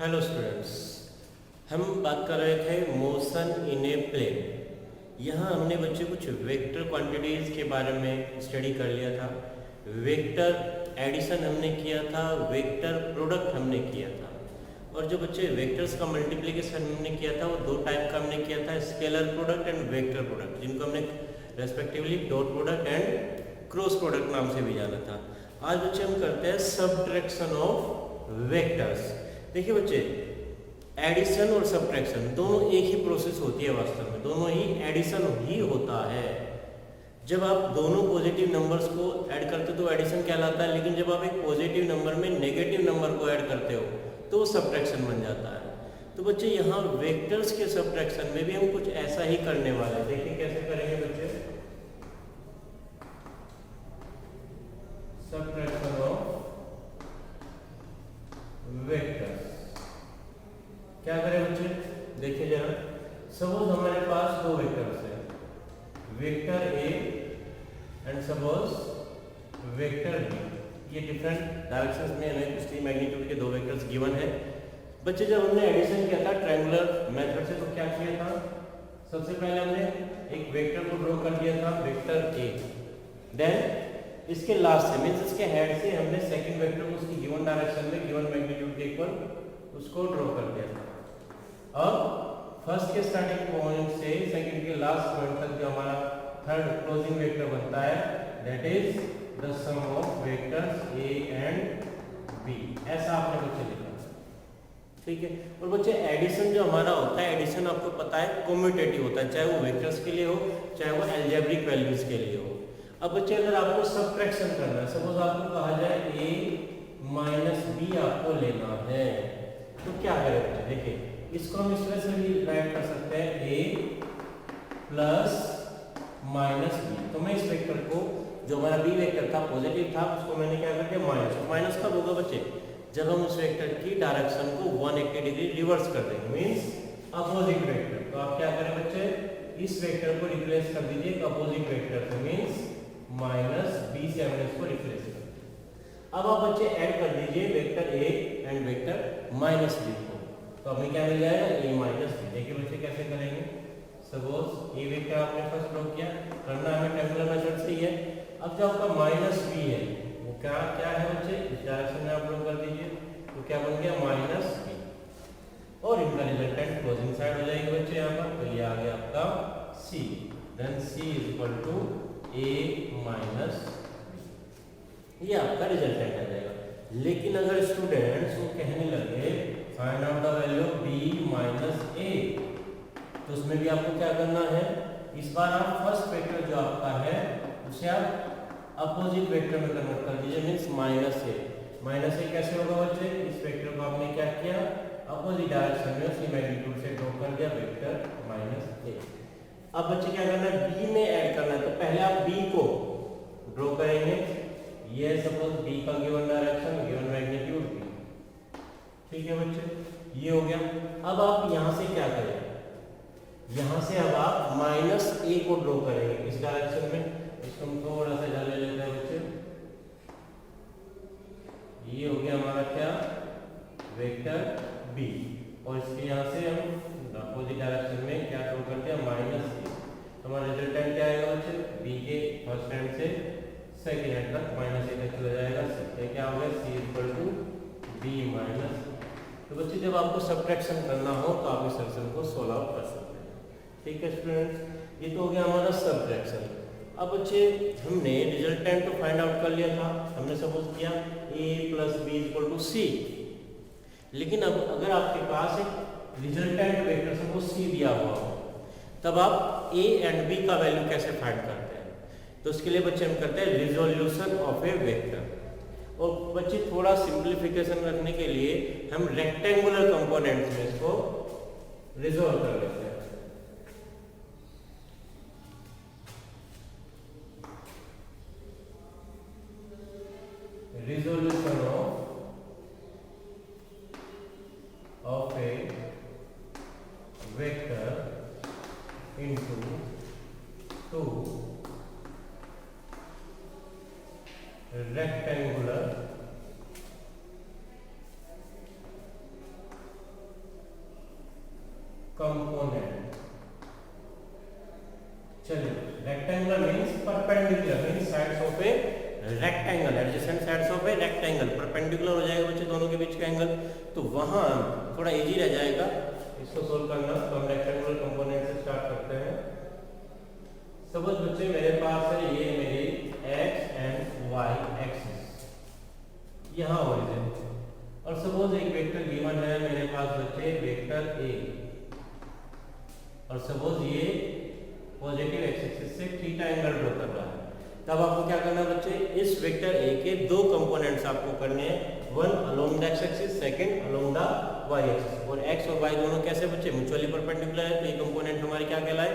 Hello students, हम बात कर रहे थे मोशन इन ए प्लेन। यहाँ हमने बच्चे कुछ वेक्टर क्वांटिटीज़ के बारे में स्टडी कर लिया था। वेक्टर एडिशन हमने किया था, वेक्टर प्रोडक्ट हमने किया था, और जो बच्चे वेक्टर्स का मल्टीप्लिकेशन हमने किया था वो दो टाइप का हमने किया था, scalar product and vector product, जिनको हमने respectively dot product and cross product नाम से भी जाना था। आज बच्चे हम करते हैं सब्ट्रैक्शन ऑफ वेक्टर्स। देखिए बच्चे, एडिशन और सब्ट्रैक्शन दोनों एक ही प्रोसेस होती है, वास्तव में दोनों ही एडिशन ही होता है। जब आप दोनों पॉजिटिव नंबर्स को ऐड करते हो तो एडिशन कहलाता है, लेकिन जब आप एक पॉजिटिव नंबर में नेगेटिव नंबर को ऐड करते हो तो वो सब्ट्रैक्शन बन जाता है। तो बच्चे यहाँ वेक्टर्स के सब्ट्रैक्शन में भी हम कुछ ऐसा ही करने वाले हैं। देखिए कैसे करेंगे बच्चे, सब्ट्रैक्शन ऑफ वेक्टर्स। क्या करें बच्चे, देखिए जरा, सपोज हमारे पास दो वेक्टर्स हैं, vector a and suppose vector b. ये डिफरेंट डायरेक्शंस में हमें पिछली मैग्नीट्यूड के दो वेक्टर्स गिवन है। बच्चे जब हमने एडिशन किया था ट्रायंगुलर मेथड से तो क्या किया था, सबसे पहले हमने एक वेक्टर को ड्रॉ कर दिया था, वेक्टर ए। देन इसके लास्ट से मींस इसके हेड से हमने सेकंड वेक्टर को उसकी गिवन डायरेक्शन में गिवन मैग्नीट्यूड के इक्वल उसको ड्रॉ कर दिया था। अब फर्स्ट के स्टार्टिंग पॉइंट से सेकंड के लास्ट पॉइंट तक जो हमारा थर्ड क्लोजिंग वेक्टर बनता है, that is the sum of vectors a and b. ऐसा आपने बच्चे लिखा, ठीक है। और बच्चे एडिशन जो हमारा होता है, एडिशन आपको पता है कम्यूटेटिव होता है, चाहे वो वेक्टर्स के लिए हो चाहे वो अलजेब्रिक वैल्यूज के लिए हो। अब बच्चे अगर आपको सब्ट्रैक्शन करना है, सपोज आपको कहा जाए a माइनस बी आपको लेना है, तो क्या करें बच्चे, देखिए इसको हम इस तरह से भी राइट कर सकते हैं, a प्लस माइनस बी। तो मैं इस वेक्टर को, जो हमारा बी वेक्टर था पॉजिटिव था, उसको मैंने क्या कर दिया माइनस। माइनस कब होगा बच्चे, जब हम उस वेक्टर की डायरेक्शन को 180 डिग्री रिवर्स कर देंगे, मींस अपोजिट वेक्टर। तो आप क्या करें बच्चे, इस वेक्टर को रिप्लेस कर दीजिए एक अपोजिट वेक्टर से, मींस माइनस बी से हमने इसको रिप्लेस कर दिया। अब आप बच्चे ऐड कर दीजिए vector a and vector minus b को, तो हमें क्या मिल जाएगा, ए माइनस बी। देखिए बच्चे कैसे करेंगे, सपोज ए वेक्टर आपने फर्स्ट ड्रॉ किया, करना हमें ट्रायंगुलर मेथड से ही है। अब जो आपका माइनस बी है वो क्या क्या है बच्चे, इस डायरेक्शन में आप ड्रॉ कर दीजिए, तो क्या बन गया माइनस बी, और इनका रिजल्टेंट क्लोजिंग साइड हो जाएगी बच्चे यहाँ पर, तो ये आ गया आपका C. Then C is equal to A minus B, ये आपका रिजल्टेंट आ जाएगा। लेकिन अगर स्टूडेंट्स वो कहने लगे find out the value of B minus A, तो उसमें भी आपको क्या करना है, इस बार आप फर्स्ट वेक्टर जो आपका है उसे आप अपोजिट वेक्टर में कन्वर्ट कर दीजिए, मींस माइनस ए। माइनस ए कैसे होगा बच्चे, इस वेक्टर को आपने क्या किया, अपोजिट डायरेक्शन में उसी मैग्नीट्यूड से ड्रॉ कर दिया वेक्टर माइनस ए। अब बच्चे क्या करना है, बी में ऐड करना है, तो पहले आप बी को ड्रॉ करेंगे, ये सपोज बी का given direction given magnitude b, ठीक है बच्चे, ये हो गया। अब आप यहां से क्या करें, यहां से अब आप माइनस ए को ड्रॉ करेंगे इस डायरेक्शन में। इसको हम थोड़ा सा जल्दी लेते हैं बच्चे, ये हो गया हमारा क्या, वेक्टर बी, और इसके यहाँ से हम अपोजिट डायरेक्शन में क्या ड्रॉ कर दिया, माइनस ए। तो हमारा रिजल्टेंट क्या आएगा बच्चे, बी के फर्स्ट एंड से सेकंड एंड तक माइनस ए तक चला जाएगा, ये क्या हो गया, सी इक्वल टू बी माइनस। तो बच्चे जब आपको सब्ट्रैक्शन करना हो तो आप इस सेक्शन को सोल्व आउट कर सकते हैं, ठीक है स्टूडेंट्स। ये तो हो गया हमारा सब्ट्रैक्शन। अब बच्चे हमने रिजल्टेंट तो फाइंड आउट कर लिया था, हमने सपोज किया a plus B equal to C. लेकिन अब अगर आपके पास एक रिजल्टेंट वेक्टर सपोज सी दिया हुआ हो, तब आप a एंड b का वैल्यू कैसे फाइंड करते हैं, तो उसके लिए बच्चे हम करते हैं रिजोल्यूशन ऑफ ए वेक्टर। और बच्चे थोड़ा सिंप्लीफिकेशन रखने के लिए हम रेक्टेंगुलर कंपोनेंट्स में इसको रिजोल्व कर लेते हैं। Resolution of a vector into two rectangular component. चलिए, rectangular means perpendicular means sides of a rectangle, adjacent sides of a rectangle, perpendicular हो जाएगा बच्चे दोनों के बीच का एंगल, तो वहां थोड़ा इजी रह जाएगा इसको सोल्व करना। तो हम रेक्टेंगुलर कंपोनेंट से स्टार्ट करते हैं। सपोज बच्चे मेरे पास है ये मेरी x एंड y एक्सिस, यहाँ ओरिजिन, और सपोज एक वेक्टर गिवन है मेरे पास बच्चे वेक्टर a, और सपोज ये पॉजिटिव एक्स एक्सिस से थीटा एंगल ड्रॉ कर रहा है। तब आपको क्या करना है बच्चे, इस वेक्टर a के दो कंपोनेंट्स आपको करने हैं, one along the x axis, second along the y axis. और x और y दोनों कैसे बच्चे म्यूचुअली परपेंडिकुलर है, तो ये कंपोनेंट हमारे क्या कहलाए,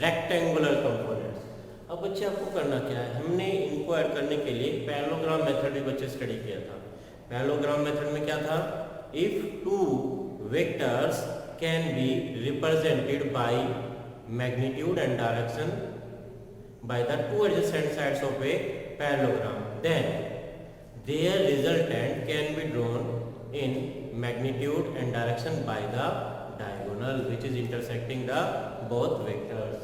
रेक्टेंगुलर कंपोनेंट्स। अब बच्चे आपको करना क्या है, हमने इनको ऐड करने के लिए पैरेललोग्राम मेथड भी बच्चे स्टडी किया था। पैरेललोग्राम मेथड में क्या था, if two vectors can be represented by magnitude and direction by the two adjacent sides of a parallelogram, then their resultant can be drawn in magnitude and direction by the diagonal which is intersecting the both vectors।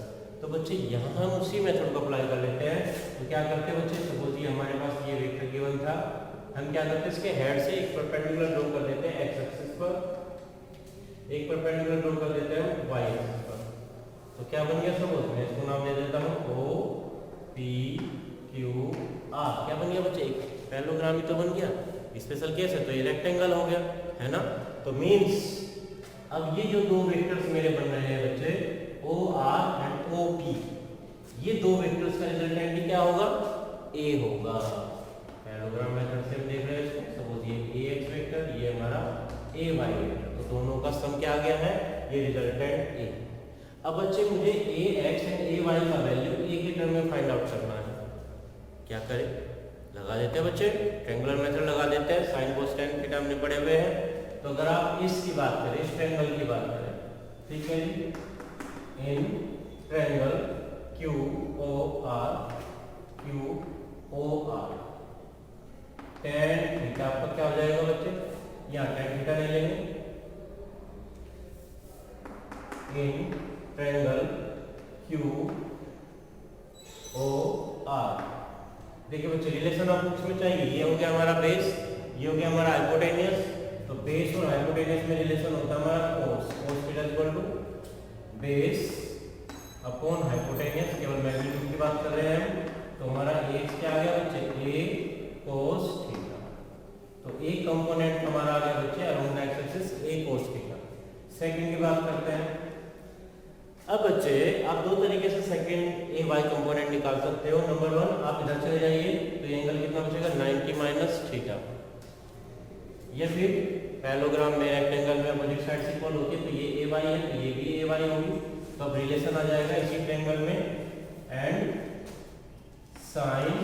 तो बच्चे यहाँ हम उसी method को apply कर लेते हैं। तो क्या करते हैं बच्चे, सपोज ये हमारे पास ये वेक्टर गिवन था, हम क्या करते हैं इसके हेड से एक परपेंडिकुलर ड्रॉ कर देते हैं एक्स एक्सिस पर, एक परपेंडिकुलर ड्रॉ कर देते हैं वाई एक्सिस पर। तो क्या बन गया, सपोज मैं इसको नाम दे देता हूँ O P Q R। क्या बन गया बच्चे, एक पैरेललोग्राम ही तो बन गया। स्पेशल केस है तो ये रेक्टेंगल हो गया, है ना। तो मींस अब ये जो दो वेक्टर्स मेरे बन रहे हैं बच्चे O R and O P, ये दो वेक्टर्स का रिजल्टेंट क्या होगा, A होगा। पैरेललोग्राम मेथड से हम देख रहे हैं इसको, सपोज ये AX वेक्टर, ये हमारा AY वेक्टर, तो दोनों का सम क्या आ गया है, ये रिजल्टेंट A। अब बच्चे मुझे ax एंड ay का वैल्यू a के टर्म में फाइंड आउट करना है। क्या करें, लगा देते हैं बच्चे, ट्रायंगुलर मेथड लगा देते हैं, साइन कोस टेन के टर्म में पड़े हुए हैं। तो अगर आप इसकी बात करें, इस ट्रायंगल की बात करें, ठीक है जी, in triangle QOR tan theta आपका क्या हो जाएगा बच्चे, यहाँ tan थीटा नहीं लेंगे, इन ट्रायंगल QOR। देखिए बच्चे रिलेशन आपको इसमें चाहिए, ये हो गया हमारा बेस, ये हो गया हमारा हाइपोटेनियस। तो बेस और हाइपोटेनियस में रिलेशन होता है हमारा cos, cos theta equal to base upon hypotenuse, केवल मैग्नीट्यूड की बात कर रहे हैं हम। तो हमारा x क्या आ गया बच्चे, a cos थीटा। तो एक कंपोनेंट हमारा आ गया बच्चे along the x axis a cos theta. Second की बात करते हैं। अब बच्चे आप दो तरीके से सेकंड ए वाई कंपोनेंट निकाल सकते हो। नंबर वन, आप इधर चले जाइए तो ये एंगल कितना बचेगा, 90 माइनस थीटा। या फिर पैरेललोग्राम में रेक्टेंगल में अपोजिट साइड्स इक्वल होती है, तो ये ए वाई है तो ये भी ए वाई होगी। तो अब रिलेशन आ जाएगा इसी ट्रायंगल में, एंड साइन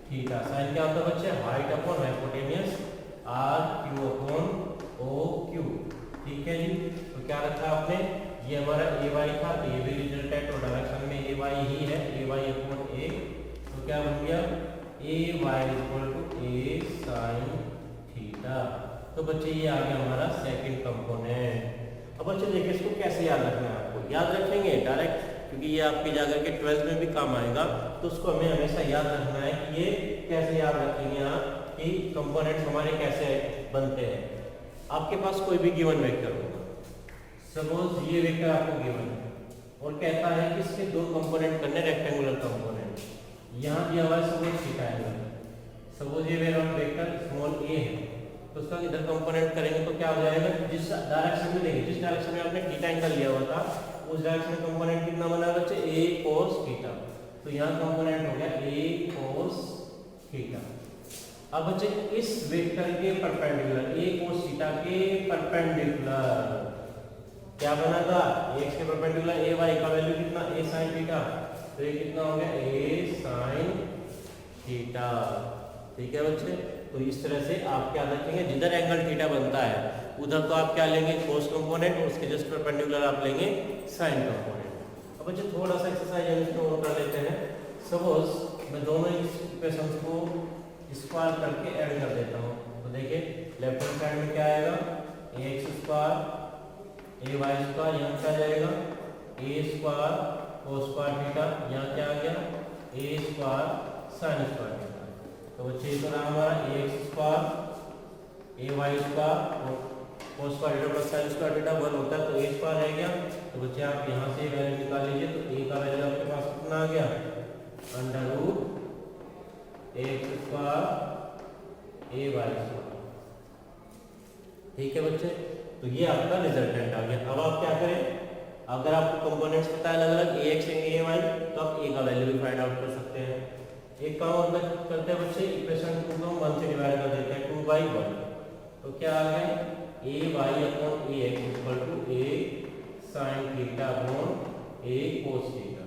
थीटा। साइन क्या होता है बच्चे, height upon hypotenuse, R Q upon O Q. ठीक है जी, तो क्या रखा आपने, ये हमारा ए वाई था, तो ये भी रिजल्टेंट और डायरेक्शन में ए वाई ही है, ए वाई अपॉन ए। तो क्या बन गया, A Y equal to A sine theta. तो बच्चे ये आ गया हमारा सेकंड कंपोनेंट। अब बच्चे देखिए इसको कैसे याद रखना है, आपको याद रखेंगे डायरेक्ट, क्योंकि ये आपकी जाकर के 12th में भी काम आएगा। तो उसको हमें हमेशा याद रखना है कि ये कैसे याद रखेंगे आप कि कंपोनेंट्स हमारे कैसे बनते हैं। आपके पास कोई भी गिवन वेक्टर होगा, सपोज ये वेक्टर आपको गिवन है और कहता है कि इसके दो कंपोनेंट करने रेक्टेंगुलर कंपोनेंट। यहाँ दिया हुआ है सपोज थीटा एंगल, सपोज ये मेरा वेक्टर स्मॉल a है, तो उसका इधर कंपोनेंट करेंगे तो क्या हो जाएगा, जिस डायरेक्शन में देखिए, जिस डायरेक्शन में आपने थीटा एंगल लिया हुआ था उस डायरेक्शन में कंपोनेंट कितना बना बच्चे, a cos थीटा। तो यहाँ कंपोनेंट हो गया a cos थीटा। अब बच्चे इस वेक्टर के परपेंडिकुलर a cos थीटा के परपेंडिकुलर क्या बना था, x के परपेंडिकुलर a y का वैल्यू कितना, a sin थीटा। तो ये कितना हो गया, a sin थीटा। ठीक है बच्चे, तो इस तरह से आप क्या रखेंगे, जिधर एंगल थीटा बनता है उधर तो आप क्या लेंगे, cos कंपोनेंट, और उसके जस्ट परपेंडिकुलर आप लेंगे sin कंपोनेंट। अब बच्चे थोड़ा सा एक्सरसाइज हम इसको और कर लेते हैं। सपोज मैं दोनों इक्वेशंस को स्क्वायर करके ऐड कर देता हूँ। तो देखिए लेफ्ट हैंड साइड में क्या आएगा, ax square A Y square, यहाँ क्या आ जाएगा A square cos square theta, यहाँ क्या आ गया A square sine square theta. तो बच्चे ये तो रहा हमारा A X square A Y square cos square theta plus sine square theta 1 होता है, तो ए स्क्वायर रह गया। तो बच्चे आप यहाँ से वैल्यू निकाल लीजिए, तो ए का वैल्यू आपके पास कितना आ गया under root A X square A Y square. ठीक है बच्चे, तो ये आपका रिजल्टेंट आ गया। अब आप क्या करें, अगर आपको कंपोनेंट्स पता है अलग अलग ए एक्स ए वाई, तो आप ए का वैल्यू भी फाइंड आउट कर सकते हैं। एक काम और करते हैं बच्चे, इक्वेशन 2 को 1 से डिवाइड कर देते हैं, 2/1। तो क्या आ गया A Y upon A X equal to A sine theta upon A cos theta.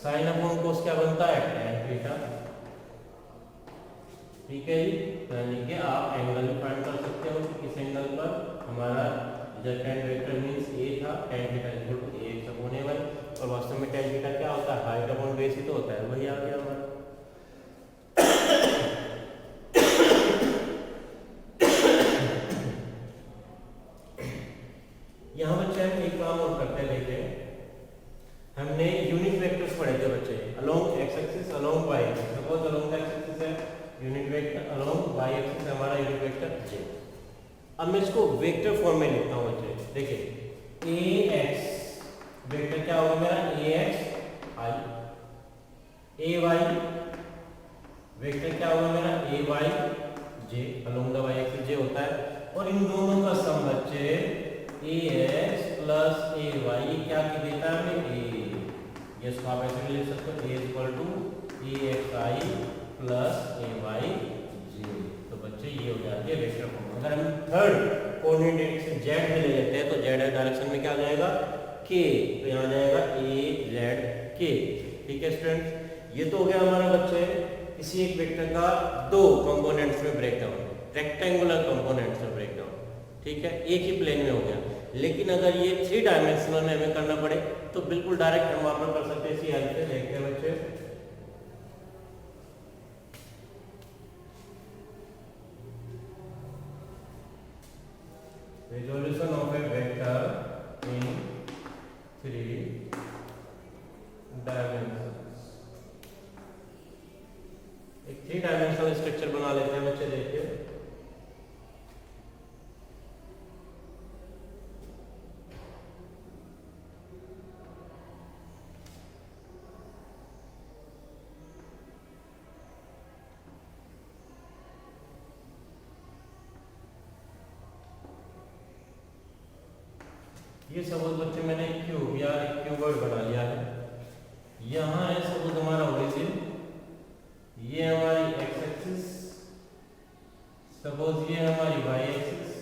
Sine upon cos क्या बनता है tan थीटा। ठीक है जी, यानी कि आप एंगल भी फाइंड कर सकते हो कि किस एंगल पर हमारा जब tan वेक्टर मींस a था, tan theta equal to a x upon a y, और वास्तव में tan थीटा क्या होता है हाइट अपॉन बेस ही तो होता है, वही आ गया हमारा। यहाँ बच्चे हम एक काम और करते हैं, देखिए हमने यूनिट वेक्टर्स पढ़े थे बच्चे, along X axis along Y axis. Suppose along X axis है unit vector, along Y axis है हमारा यूनिट वेक्टर j। अब मैं इसको वेक्टर फॉर्म में लिखता हूँ बच्चे, देखिए ए एक्स वेक्टर क्या होगा मेरा A X I, A Y vector क्या होगा मेरा A Y J, along the Y axis J होता है। और इन दोनों का सम बच्चे A X plus A Y क्या की देता है हमें ए, ये इसको आप ऐसे भी लिख सकते हो A equal to A X I plus A Y J. तो बच्चे ये हो जाती है वेक्टर फॉर्म। अगर हम थर्ड कोऑर्डिनेट डायरेक्शन जेड में ले लेते हैं, तो जेड डायरेक्शन में क्या आ जाएगा के, तो यहाँ जाएगा ए जेड के। ठीक है स्टूडेंट्स, ये तो हो गया हमारा बच्चे किसी एक वेक्टर का दो कंपोनेंट्स में ब्रेकडाउन, रेक्टेंगुलर कंपोनेंट्स में ब्रेकडाउन। ठीक है, एक ही प्लेन में हो गया। लेकिन अगर ये 3 डायमेंशनल में हमें करना पड़े तो बिल्कुल डायरेक्ट हम वहां पर कर सकते हैं, इसी हेल्प से देखते हैं बच्चे। Resolution of a vector in 3 dimensions। एक 3 डायमेंशनल स्ट्रक्चर बना लेते हैं बच्चे, देखिए ये सपोज बच्चे मैंने एक क्यूब या एक क्यूबॉइड बना लिया है। यहाँ है सपोज हमारा ओरिजिन, ये हमारी एक्स एक्सिस, सपोज ये हमारी वाई एक्सिस,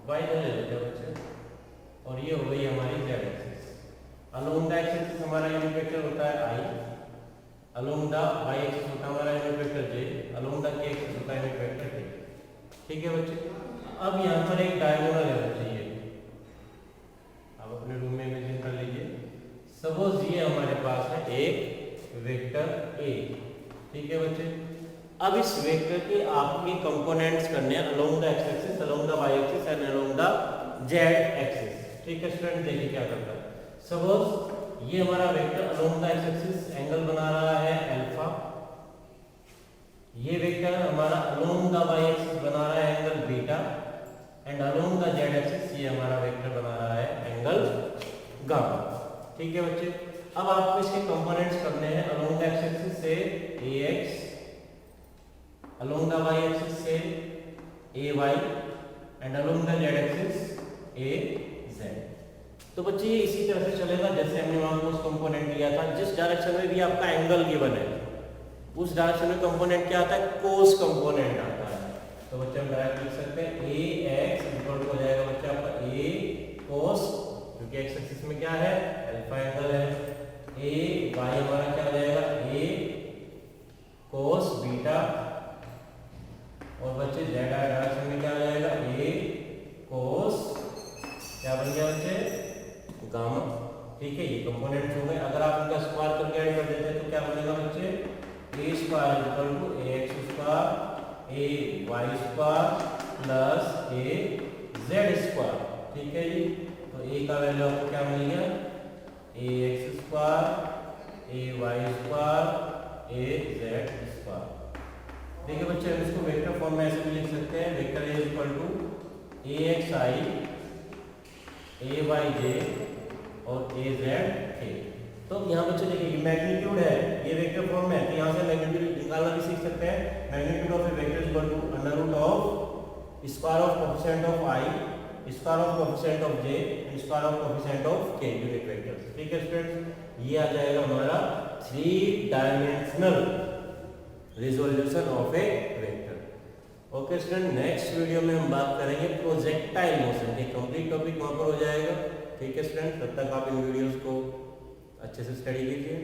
वाई ले लेते हैं बच्चे, और ये हो गई हमारी Z axis. Along the x axis हमारा यूनिट वेक्टर होता है आई, अलोंग द वाई एक्सिस होता है हमारा unit vector J, along the के एक्सिस होता है यूनिट वेक्टर के। ठीक है बच्चे, अब यहाँ पर एक डायगोनल है बच्चे, ये अपने रूम में इमेजिन कर लीजिए। सपोज ये हमारे पास है एक वेक्टर ए। ठीक है बच्चे, अब इस वेक्टर के आपके कंपोनेंट्स करने हैं along the x axis, along the Y axis and along the Z axis. ठीक है स्टूडेंट, देखिए क्या करता है। सपोज ये हमारा vector along the x axis angle बना रहा है अल्फा, ये वेक्टर हमारा अलोंग द वाई एक्सिस बना रहा है angle beta, and along the Z axis ये हमारा वेक्टर बना रहा है एंगल गामा। ठीक है बच्चे, अब आपको इसके कंपोनेंट्स करने हैं अलोंग द एक्स एक्सिस से A X, along the Y axis से A Y, and along the Z axis A Z. तो बच्चे ये इसी तरह से चलेगा जैसे हमने वहां पर उस कंपोनेंट लिया था। जिस डायरेक्शन में भी आपका एंगल गिवन है उस डायरेक्शन में कंपोनेंट क्या आता है, कोस कंपोनेंट आता है। तो बच्चे हम डायरेक्ट लिख सकते हैं ए एक्स इक्वल टू हो जाएगा बच्चे आपका ए कोस, क्योंकि एक्स एक्सिस में क्या है अल्फा एंगल है, ए वाई हमारा क्या हो जाएगा ए कोस बीटा, और बच्चे जेड डायरेक्शन में क्या हो जाएगा ए कोस क्या बन गया बच्चे गामा। ठीक है, ये कंपोनेंट्स हो गए। अगर आप इनका स्क्वायर करके ऐड कर देते हैं तो क्या बनेगा बच्चे A square equal to A X square A Y square plus A Z square. ठीक है जी। तो ए का वैल्यू आपको क्या मिल गया, ए X square, A Y square, A Z square. देखिए बच्चे हम इसको वेक्टर फॉर्म में ऐसे भी लिख सकते हैं, vector A equal to A X I, A Y J और ए जेड के। तो यहाँ बच्चे देखिए मैग्नीट्यूड है, ये वेक्टर फॉर्म में है, तो यहाँ से मैग्नीट्यूड निकालना भी सीख सकते हैं। Magnitude of a vector equal to under root of square of coefficient of i, square of coefficient of j, square of coefficient of k unit vectors. ठीक है स्टूडेंट्स, ये आ जाएगा हमारा 3 dimensional resolution of a vector. Okay student, next video में हम बात करेंगे प्रोजेक्टाइल मोशन के, कंप्लीट टॉपिक वहां पर हो जाएगा। ठीक है स्टूडेंट, तब तक आप इन वीडियोस को अच्छे से स्टडी कीजिए।